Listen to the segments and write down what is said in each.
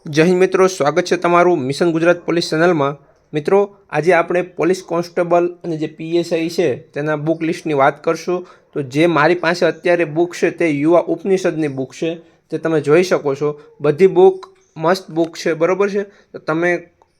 જય હિન્દ મિત્રો, સ્વાગત છે તમારું મિશન ગુજરાત પોલીસ ચેનલમાં। મિત્રો, આજે આપણે પોલીસ કોન્સ્ટેબલ અને જે પીએસઆઈ છે તેના બુક લિસ્ટની વાત કરશું। તો જે મારી પાસે અત્યારે બુક છે તે યુવા ઉપનિષદની બુક છે, જે તમે જોઈ શકો છો। બધી બુક મસ્ત બુક છે, બરાબર છે। તો તમે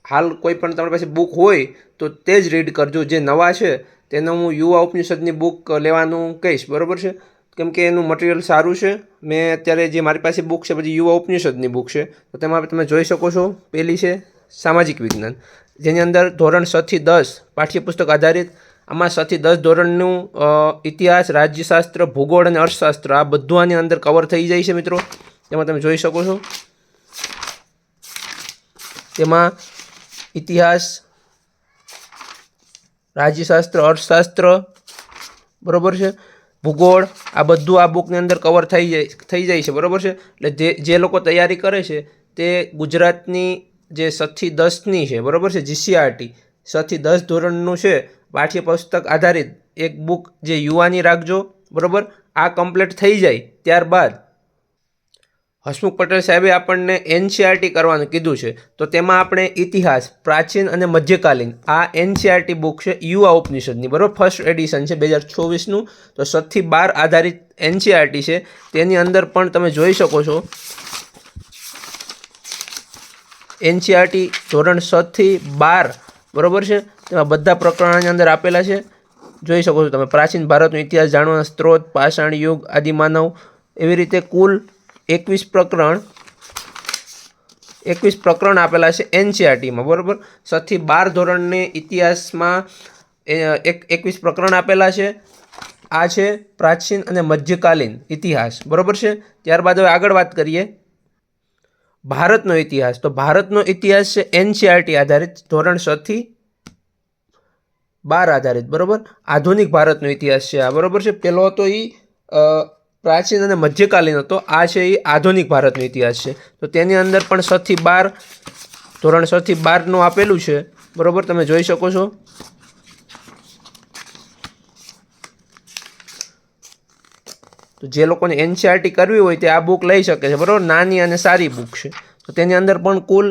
હાલ કોઈ પણ તમારી પાસે બુક હોય તો તે જ રીડ કરજો। જે નવા છે તેને હું યુવા ઉપનિષદની બુક લેવાનું કહીશ, બરાબર છે, કેમ કે એનું મટીરિયલ સારું છે। મેં અત્યારે જે મારી પાસે બુક છે બધી યુવા ઉપનિષદની બુક છે। તો તેમાં તમે જોઈ શકો છો, પહેલી છે સામાજિક વિજ્ઞાન, જેની અંદર ધોરણ 6 થી 10 પાઠ્યપુસ્તક આધારિત। આમાં 6 થી 10 ધોરણનું ઇતિહાસ, રાજ્યશાસ્ત્ર, ભૂગોળ અને અર્થશાસ્ત્ર આ બધું આની અંદર કવર થઈ જાય છે મિત્રો। તેમાં તમે જોઈ શકો છો, તેમાં ઇતિહાસ, રાજ્યશાસ્ત્ર, અર્થશાસ્ત્ર, બરાબર છે, ભૂગોળ આ બધું આ બુકની અંદર કવર થઈ જાય છે, બરાબર છે। એટલે જે લોકો તૈયારી કરે છે તે ગુજરાતની જે 6 થી 10ની છે, બરાબર છે, જીસીઆરટી 6 થી 10 ધોરણનું છે પાઠ્યપુસ્તક આધારિત એક બુક જે યુવાની રાખજો, બરાબર। આ કમ્પ્લીટ થઈ જાય ત્યારબાદ હસમુખ પટેલ સાહેબે આપણને એનસીઆરટી કરવાનું કીધું છે। તો તેમાં આપણે ઇતિહાસ, પ્રાચીન અને મધ્યકાલીન આ એનસીઆરટી બુક છે યુવા ઉપનિષદની, બરાબર, ફર્સ્ટ એડિશન છે 2024નું। તો 6 થી 12 આધારિત એનસીઆરટી છે। તેની અંદર પણ તમે જોઈ શકો છો, એનસીઆરટી ધોરણ 6 થી 12, બરાબર છે, તેમાં બધા પ્રકરણોની અંદર આપેલા છે, જોઈ શકો છો તમે। પ્રાચીન ભારતનો ઇતિહાસ જાણવાના સ્ત્રોત, પાષાણ યુગ, આદિમાનવ, એવી રીતે કુલ 21 પ્રકરણ આપેલા છે એનસીઆરટીમાં, બરાબર। 6 થી 12 ધોરણને ઇતિહાસમાં 21 પ્રકરણ આપેલા છે। આ છે પ્રાચીન અને મધ્યકાલીન ઇતિહાસ, બરાબર છે। ત્યારબાદ હવે આગળ વાત કરીએ ભારતનો ઇતિહાસ। તો ભારતનો ઇતિહાસ છે એનસીઆરટી આધારિત ધોરણ 6 થી 12 આધારિત, બરાબર। આધુનિક ભારતનો ઇતિહાસ છે આ, બરાબર છે। પહેલો હતો એ પ્રાચીન અને મધ્યકાલીન હતો, આ છે એ આધુનિક ભારતનો ઇતિહાસ છે। તો તેની અંદર પણ 6 થી 12 ધોરણ 6 થી 12નું આપેલું છે, બરાબર, તમે જોઈ શકો છો। તો જે લોકોને એનસીઆરટી કરવી હોય તે આ બુક લઈ શકે છે, બરાબર। નાની અને સારી બુક છે। તો તેની અંદર પણ કુલ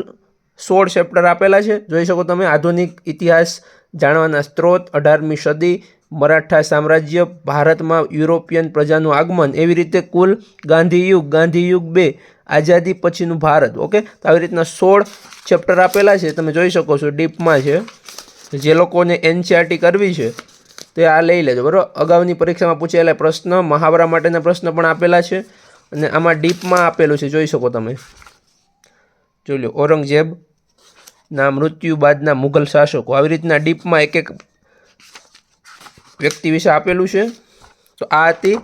16 ચેપ્ટર આપેલા છે, જોઈ શકો તમે। આધુનિક ઇતિહાસ જાણવાના સ્ત્રોત, 18મી સદી, મરાઠા સામ્રાજ્ય, ભારતમાં યુરોપિયન પ્રજાનું આગમન, એવી રીતે કુલ ગાંધીયુગ, ગાંધીયુગ 2, આઝાદી પછીનું ભારત, ઓકે। તો આવી રીતના 16 ચેપ્ટર આપેલા છે, તમે જોઈ શકો છો, ડીપમાં છે। જે લોકોને એનસીઆરટી કરવી છે તે આ લઈ લેજો, બરાબર। અગાઉની પરીક્ષામાં પૂછાયેલા પ્રશ્ન, મહાવરા માટેના પ્રશ્ન પણ આપેલા છે, અને આમાં ડીપમાં આપેલું છે, જોઈ શકો તમે। જોઈ લો, ઔરંગઝેબના મૃત્યુ બાદના મુઘલ શાસકો, આવી રીતના ડીપમાં એક એક વ્યક્તિ વિશે આપેલું છે। તો આ હતી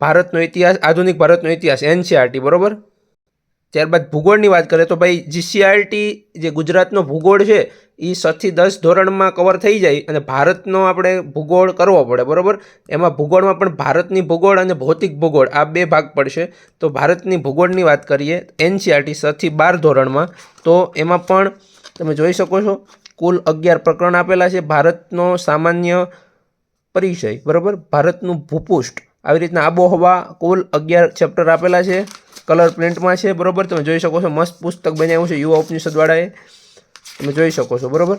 ભારતનો ઇતિહાસ, આધુનિક ભારતનો ઇતિહાસ એનસીઆરટી, બરાબર। ત્યારબાદ ભૂગોળની વાત કરીએ તો ભાઈ જીસીઆરટી જે ગુજરાતનો ભૂગોળ છે એ 6 થી 10 ધોરણમાં કવર થઈ જાય, અને ભારતનો આપણે ભૂગોળ કરવો પડે, બરાબર। એમાં ભૂગોળમાં પણ ભારતની ભૂગોળ અને ભૌતિક ભૂગોળ આ બે ભાગ પડશે। તો ભારતની ભૂગોળની વાત કરીએ એનસીઆરટી 6 થી 12 ધોરણમાં, તો એમાં પણ તમે જોઈ શકો છો કુલ 11 પ્રકરણ આપેલા છે। ભારતનો સામાન્ય પરિચય, બરાબર, ભારતનું ભૂપૃષ્ઠ, આવી રીતના આબોહવા, કુલ 11 ચેપ્ટર આપેલા છે, કલર પ્રિન્ટમાં છે, બરાબર, તમે જોઈ શકો છો। મસ્ત પુસ્તક બનાવ્યું છે યુવા ઉપનિષદવાળાએ, તમે જોઈ શકો છો, બરાબર।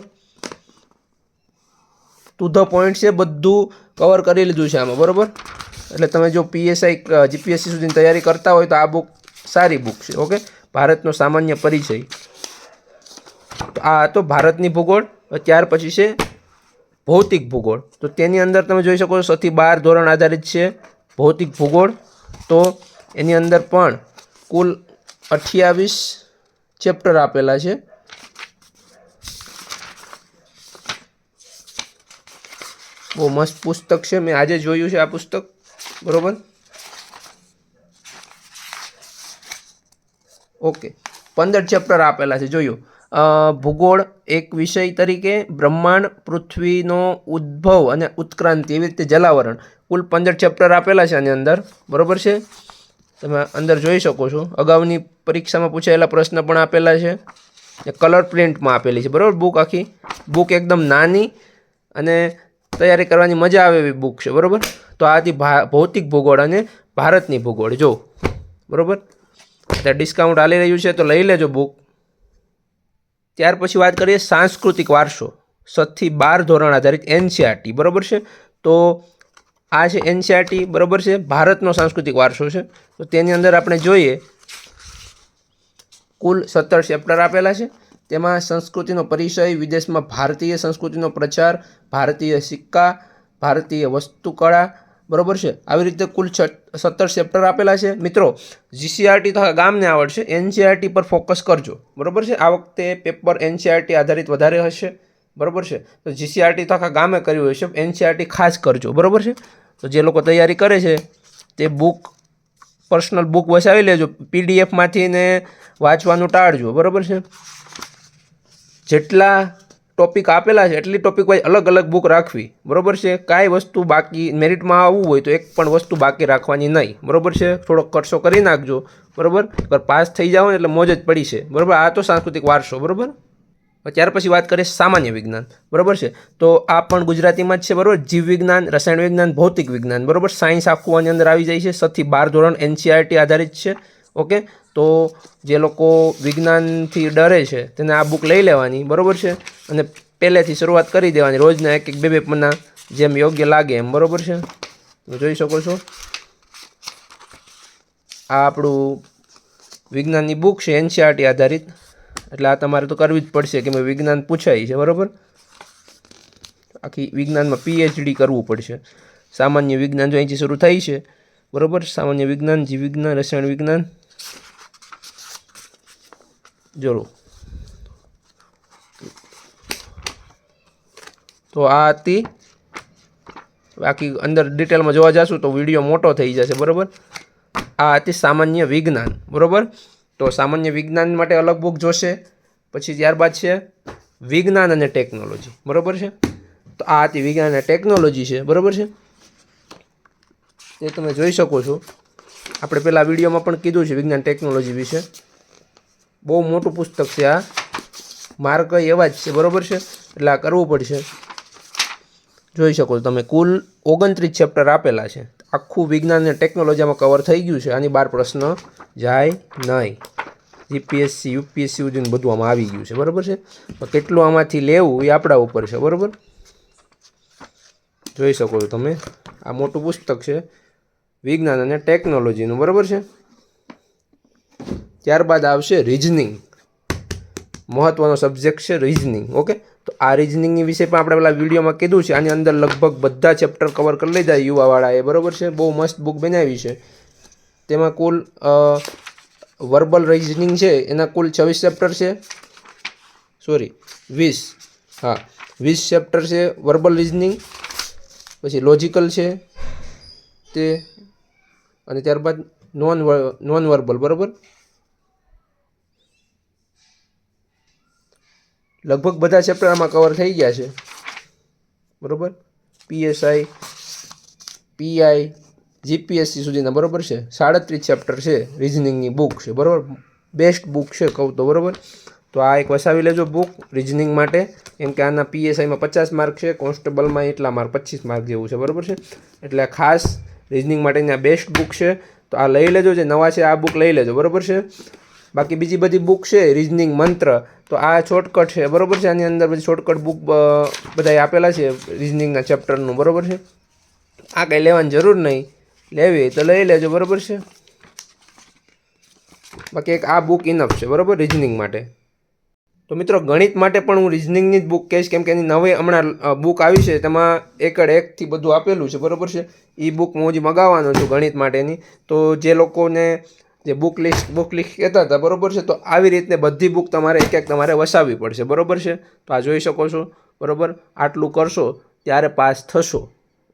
ટુ ધ પોઈન્ટ છે, બધું કવર કરી લીધું છે આમાં, બરાબર। એટલે તમે જો પીએસઆઈ જીપીએસસી સુધીની તૈયારી કરતા હોય તો આ બુક સારી બુક છે, ઓકે। ભારતનો સામાન્ય પરિચય, તો આ હતો ભારતની ભૂગોળ। ત્યાર પછી છે ભૌતિક ભૂગોળ। તો તેની અંદર તમે જોઈ શકો છો 6 થી 12 ધોરણ આધારિત છે ભૌતિક ભૂગોળ। તો એની અંદર પણ કુલ 28 ચેપ્ટર આપેલા છે, બહુ મસ્ત પુસ્તક છે, મેં આજે જોયું છે આ પુસ્તક, બરાબર, ઓકે। 15 ચેપ્ટર આપેલા છે, જોયું। ભૂગોળ એક વિષય તરીકે, બ્રહ્માંડ, પૃથ્વીનો ઉદ્ભવ અને ઉત્ક્રાંતિ, એવી રીતે જલાવરણ, કુલ 15 ચેપ્ટર આપેલા છે આની અંદર, બરાબર છે, તમે અંદર જોઈ શકો છો। અગાઉની પરીક્ષામાં પૂછાયેલા પ્રશ્ન પણ આપેલા છે, કલર પ્રિન્ટમાં આપેલી છે, બરાબર। બુક આખી બુક એકદમ નાની અને તૈયારી કરવાની મજા આવે એવી બુક છે, બરાબર। તો આ હતી ભૌતિક ભૂગોળ અને ભારતની ભૂગોળ, જો, બરાબર। ત્યાં ડિસ્કાઉન્ટ ચાલી રહ્યું છે તો લઈ લેજો બુક, ત્યાર પછી વાત કરીએ સાંસ્કૃતિક વારસો 7 થી 12 ધોરણ આધારિત એનસીઆરટી, બરાબર છે. તો આ છે એનસીઆરટી, બરાબર છે, ભારતનો સાંસ્કૃતિક વારસો છે. તો તેની અંદર આપણે જોઈએ કુલ 17 ચેપ્ટર આપેલા છે. તેમાં સંસ્કૃતિનો પરિચય, વિદેશમાં ભારતીય સંસ્કૃતિનો પ્રચાર, ભારતીય સિક્કા, ભારતીય વસ્તુકળા, બરાબર છે. આવી રીતે કુલ 17 ચેપ્ટર આપેલા છે. મિત્રો જીસીઆરટી તો ગામને આવડશે, એનસીઆરટી પર ફોકસ કરજો, બરાબર છે. આ વખતે પેપર એનસીઆરટી આધારિત વધારે હશે, બરાબર છે. તો જીસીઆરટી તો આખા ગામે કર્યું હશે, એનસીઆરટી ખાસ કરજો, બરાબર છે. તો જે લોકો તૈયારી કરે છે તે બુક, પર્સનલ બુક વસાવી લેજો, પીડીએફમાંથી ને વાંચવાનું ટાળજો, બરાબર છે. જેટલા ટોપિક આપેલા છે એટલી ટોપિક વાઇઝ અલગ અલગ બુક રાખવી, બરાબર છે. કાંઈ વસ્તુ બાકી, મેરિટમાં આવવું હોય તો એક પણ વસ્તુ બાકી રાખવાની નહીં, બરાબર છે. થોડોક ખર્ચો કરી નાખજો, બરાબર. પાસ થઈ જાઓ ને એટલે મોજ જ પડી છે, બરાબર. આ તો સાંસ્કૃતિક વારસો, બરાબર. ત્યાર પછી વાત કરીએ સામાન્ય વિજ્ઞાન, બરાબર છે. તો આ પણ ગુજરાતીમાં જ છે, બરાબર. જીવ વિજ્ઞાન, રસાયણ વિજ્ઞાન, ભૌતિક વિજ્ઞાન, બરાબર. સાયન્સ આખું આની અંદર આવી જાય છે. 7 થી 12 ધોરણ એનસીઆરટી આધારિત છે, ઓકે. તો જે લોકો વિજ્ઞાનથી ડરે છે તેને આ બુક લઈ લેવાની, બરાબર છે. અને પહેલેથી શરૂઆત કરી દેવાની, રોજના 1-2 પન્ના જેમ યોગ્ય લાગે એમ, બરાબર છે. જોઈ શકો છો આ આપણું વિજ્ઞાનની બુક છે એનસીઆરટી આધારિત, એટલે આ તમારે તો કરવી જ પડશે કે વિજ્ઞાન પૂછાય છે, બરાબર. આખી વિજ્ઞાનમાં પીએચડી કરવું પડશે. સામાન્ય વિજ્ઞાન જો અહીંથી શરૂ થાય છે, બરાબર. સામાન્ય વિજ્ઞાન, જીવ વિજ્ઞાન, રસાયણ વિજ્ઞાન, જરૂર. તો આ હતી, બાકી અંદર ડિટેલમાં જોવા જશું તો વિડીયો મોટો થઈ જશે, બરાબર. આ હતી સામાન્ય વિજ્ઞાન, બરાબર. તો સામાન્ય વિજ્ઞાન માટે અલગ બુક જોશે. પછી ત્યારબાદ છે વિજ્ઞાન અને ટેકનોલોજી, બરાબર છે. તો આ હતી વિજ્ઞાન અને ટેકનોલોજી છે, બરાબર છે. એ તમે જોઈ શકો છો. આપણે પહેલાં વિડીયોમાં પણ કીધું છે વિજ્ઞાન ટેકનોલોજી વિશે. બહુ મોટું પુસ્તક છે આ, માર્ક એવા જ છે, બરાબર છે. એટલે આ કરવું પડશે. જોઈ શકો છો તમે, કુલ 29 ચેપ્ટર આપેલા છે. આખું વિજ્ઞાન અને ટેકનોલોજીમાં કવર થઈ ગયું છે. આની 12 પ્રશ્ન જાય નહીં. જીપીએસસી, યુપીએસસી સુધીનું બધું આમાં આવી ગયું છે, બરાબર છે. તો કેટલું આમાંથી લેવું એ આપણા ઉપર છે, બરાબર. જોઈ શકો છો તમે, આ મોટું પુસ્તક છે વિજ્ઞાન અને ટેકનોલોજીનું, બરાબર છે. ત્યારબાદ આવશે રિઝનિંગ, મહત્વનો સબ્જેક્ટ છે રિઝનિંગ, ઓકે. તો આ રિઝનિંગની વિશે પણ આપણે પેલા વિડીયોમાં કીધું છે. આની અંદર લગભગ બધા ચેપ્ટર કવર કરી લીધા યુવાવાળાએ, બરાબર છે. બહુ મસ્ત બુક બનાવી છે. તેમાં કુલ વર્બલ રિઝનિંગ છે એના કુલ 26 ચેપ્ટર છે, સોરી 20, હા 20 ચેપ્ટર છે વર્બલ રિઝનિંગ. પછી લોજિકલ છે તે, અને ત્યારબાદ નોન વર્બલ, બરાબર. લગભગ બધા ચેપ્ટર આમાં કવર થઈ ગયા છે, બરાબર. પીએસઆઈ, પીઆઈ, જીપીએસસી સુધીના, બરાબર છે. 37 ચેપ્ટર છે રિઝનિંગની બુક છે, બરાબર. બેસ્ટ બુક છે કહું તો, બરાબર. તો આ એક વસાવી લેજો બુક રિઝનિંગ માટે, કેમ કે આના પીએસઆઈમાં 50 માર્ક છે, કોન્સ્ટેબલમાં એટલા માર્ક 25 માર્ક જેવું છે, બરાબર છે. એટલે ખાસ રિઝનિંગ માટેની આ બેસ્ટ બુક છે. તો આ લઈ લેજો, જે નવા છે આ બુક લઈ લેજો, બરાબર છે. બાકી બીજી બધી બુક છે રિઝનિંગ મંત્ર, તો આ શોર્ટકટ છે, બરાબર છે. આની અંદર બધી શોર્ટકટ બુક બધા આપેલા છે રિઝનિંગના ચેપ્ટરનું, બરાબર છે. આ કંઈ લેવાની જરૂર નહીં, લેવી તો લઈ લેજો, બરાબર છે. બાકી એક આ બુક ઇનફ છે, બરાબર, રિઝનિંગ માટે. તો મિત્રો ગણિત માટે પણ હું રિઝનિંગની જ બુક કહીશ, કેમ કે એની નવી હમણાં બુક આવી છે, તેમાં એકડ એકથી બધું આપેલું છે, બરાબર છે. એ બુક હું હજી મગાવવાનો છું ગણિત માટેની. તો જે લોકોને જે બુક લિસ્ટ કહેતા હતા, બરાબર છે, તો આવી રીતે બધી બુક તમારે એક તમારે વસાવવી પડશે, બરાબર છે. તો આ જોઈ શકો છો, બરાબર. આટલું કરશો ત્યારે પાસ થશો,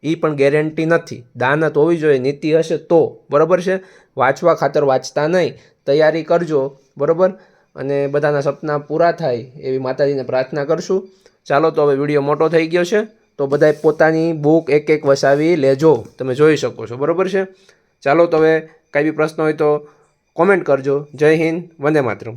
એ પણ ગેરંટી નથી. દાનત હોવી જોઈએ, નીતિ હશે તો, બરાબર છે. વાંચવા ખાતર વાંચતા નહીં, તૈયારી કરજો, બરાબર. અને બધાના સપના પૂરા થાય એવી માતાજીને પ્રાર્થના કરશું. ચાલો, તો હવે વિડીયો મોટો થઈ ગયો છે, તો બધાએ પોતાની બુક એક વસાવી લેજો. તમે જોઈ શકો છો, બરાબર છે. ચાલો, તો હવે કાંઈ બી પ્રશ્ન હોય તો કોમેન્ટ કરજો. જય હિન્દ, વંદે માતરમ.